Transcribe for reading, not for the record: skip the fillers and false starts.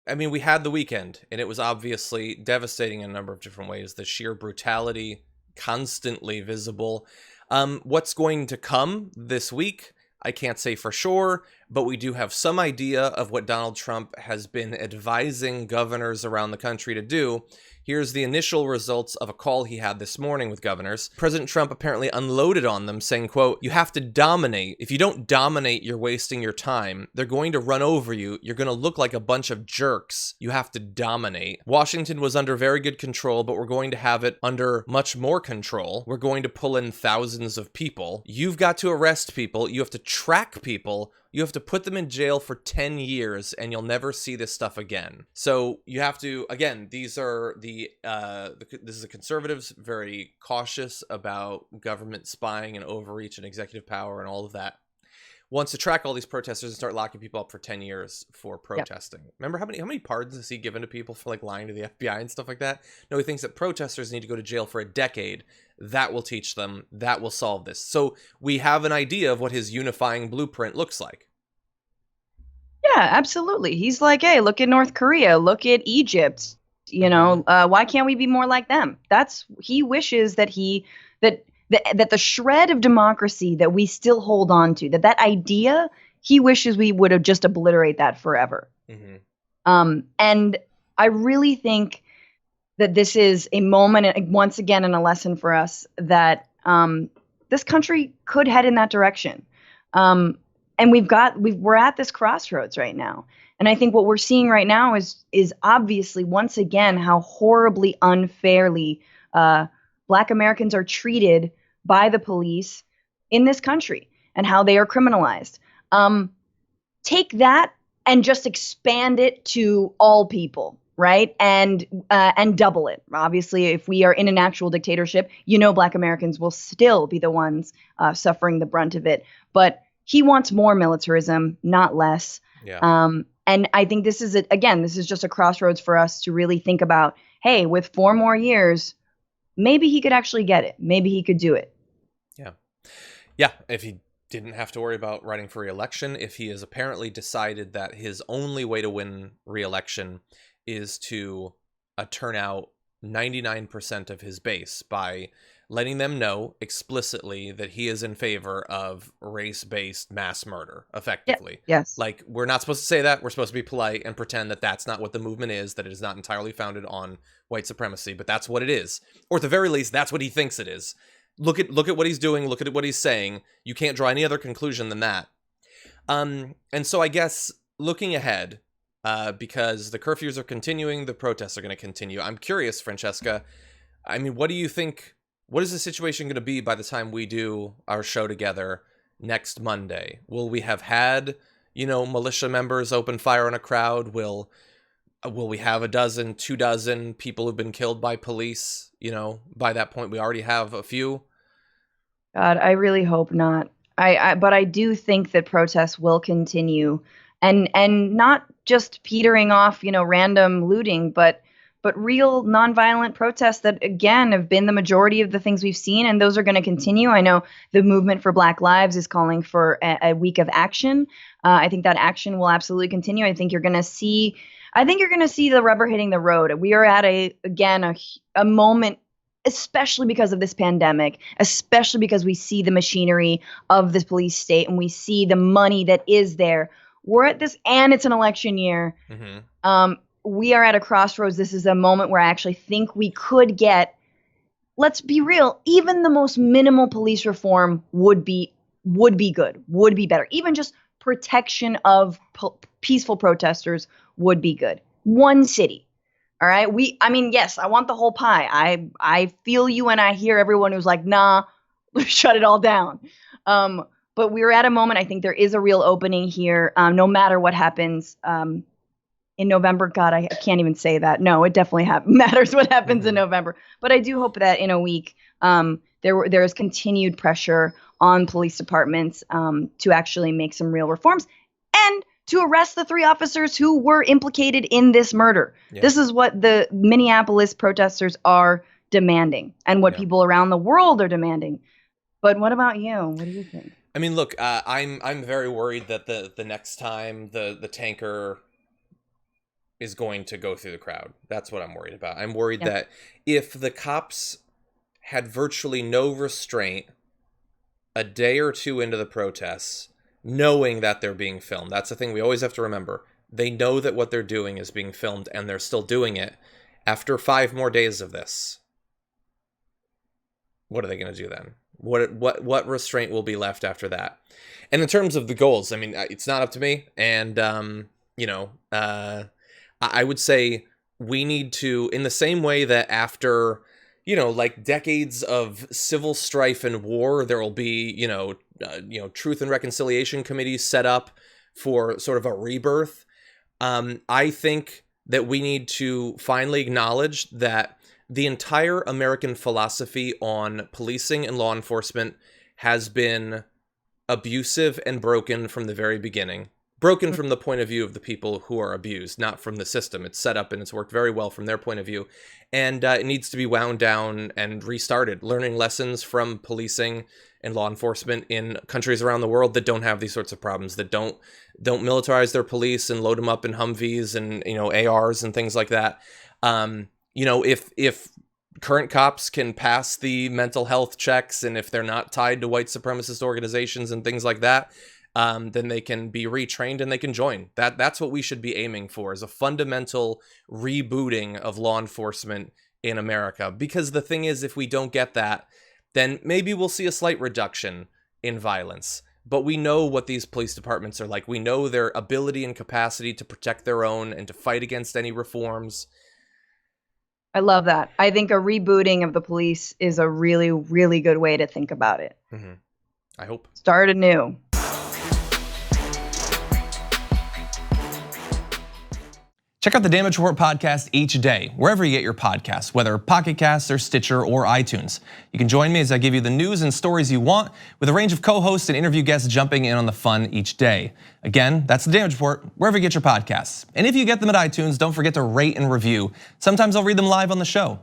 I mean, we had the weekend, and it was obviously devastating in a number of different ways. The sheer brutality, constantly visible. What's going to come this week? I can't say for sure, but we do have some idea of what Donald Trump has been advising governors around the country to do. Here's the initial results of a call he had this morning with governors. President Trump apparently unloaded on them, saying, quote, "You have to dominate. If you don't dominate, you're wasting your time. They're going to run over you. You're going to look like a bunch of jerks. You have to dominate. Washington was under very good control, but we're going to have it under much more control. We're going to pull in thousands of people. You've got to arrest people. You have to track people. You have to put them in jail for 10 years, and you'll never see this stuff again." So you have to, again, these are this is the conservatives, very cautious about government spying and overreach and executive power and all of that. Wants to track all these protesters and start locking people up for 10 years for protesting. Yep. Remember how many pardons has he given to people for like lying to the FBI and stuff like that? No, he thinks that protesters need to go to jail for a decade. That will teach them. That will solve this. So we have an idea of what his unifying blueprint looks like. Yeah, absolutely. He's like, hey, look at North Korea, look at Egypt. You know, why can't we be more like them? He wishes that that the shred of democracy that we still hold on to, that idea, he wishes we would have just obliterate that forever. Mm-hmm. And I really think that this is a moment, once again, and a lesson for us that this country could head in that direction. And we're at this crossroads right now. And I think what we're seeing right now is obviously, once again, how horribly unfairly Black Americans are treated by the police in this country and how they are criminalized. Take that and just expand it to all people, right? And double it. Obviously, if we are in an actual dictatorship, Black Americans will still be the ones suffering the brunt of it. But he wants more militarism, not less. Yeah. And I think this is just a crossroads for us to really think about, hey, with 4 more years, maybe he could actually get it. Maybe he could do it. Yeah. Yeah. If he didn't have to worry about running for re-election, if he has apparently decided that his only way to win re-election is to turn out 99% of his base by letting them know explicitly that he is in favor of race-based mass murder, effectively. Yes. Like, we're not supposed to say that. We're supposed to be polite and pretend that that's not what the movement is, that it is not entirely founded on white supremacy, but that's what it is. Or at the very least, that's what he thinks it is. Look at what he's doing. Look at what he's saying. You can't draw any other conclusion than that. And so I guess looking ahead, because the curfews are continuing, the protests are going to continue. I'm curious, Francesca, I mean, what do you think? What is the situation going to be by the time we do our show together next Monday? Will we have had, militia members open fire on a crowd? Will we have 12, 2 dozen people who've been killed by police? By that point, we already have a few. God, I really hope not. But I do think that protests will continue, and not just petering off, random looting, but real nonviolent protests that, again, have been the majority of the things we've seen, and those are going to continue. I know the Movement for Black Lives is calling for a week of action. I think that action will absolutely continue. I think you're going to see the rubber hitting the road. We are at a moment, especially because of this pandemic, especially because we see the machinery of this police state and we see the money that is there. We're at this, and it's an election year. Mm-hmm. We are at a crossroads. This is a moment where I actually think we could get, let's be real, even the most minimal police reform would be good, would be better. Even just protection of peaceful protesters would be good. One city. All right. Yes, I want the whole pie. I feel you when I hear everyone who's like, nah, shut it all down. But we're at a moment, I think there is a real opening here, no matter what happens. In November, God, I can't even say that. No, it definitely matters what happens in November. But I do hope that in a week, there is continued pressure on police departments to actually make some real reforms and to arrest the 3 officers who were implicated in this murder. Yeah. This is what the Minneapolis protesters are demanding and what people around the world are demanding. But what about you? What do you think? I mean, look, I'm very worried that the next time the tanker is going to go through the crowd. That's what I'm worried about. I'm worried Yeah. that if the cops had virtually no restraint a day or two into the protests, knowing that they're being filmed. That's the thing we always have to remember. They know that what they're doing is being filmed, and they're still doing it after 5 more days of this. What are they going to do then? What restraint will be left after that? And in terms of the goals, I mean, it's not up to me. And, I would say we need to, in the same way that after, like decades of civil strife and war, there will be, truth and reconciliation committees set up for sort of a rebirth. I think that we need to finally acknowledge that the entire American philosophy on policing and law enforcement has been abusive and broken from the very beginning. Broken from the point of view of the people who are abused, not from the system. It's set up and it's worked very well from their point of view. And it needs to be wound down and restarted, learning lessons from policing and law enforcement in countries around the world that don't have these sorts of problems, that don't militarize their police and load them up in Humvees and, ARs and things like that. If current cops can pass the mental health checks, and if they're not tied to white supremacist organizations and things like that, then they can be retrained and they can join. That's what we should be aiming for, is a fundamental rebooting of law enforcement in America. Because the thing is, if we don't get that, then maybe we'll see a slight reduction in violence. But we know what these police departments are like. We know their ability and capacity to protect their own and to fight against any reforms. I love that. I think a rebooting of the police is a really, really good way to think about it. Mm-hmm. I hope. Start anew. Check out the Damage Report podcast each day, wherever you get your podcasts, whether Pocket Casts or Stitcher or iTunes. You can join me as I give you the news and stories you want, with a range of co-hosts and interview guests jumping in on the fun each day. Again, that's the Damage Report, wherever you get your podcasts. And if you get them at iTunes, don't forget to rate and review. Sometimes I'll read them live on the show.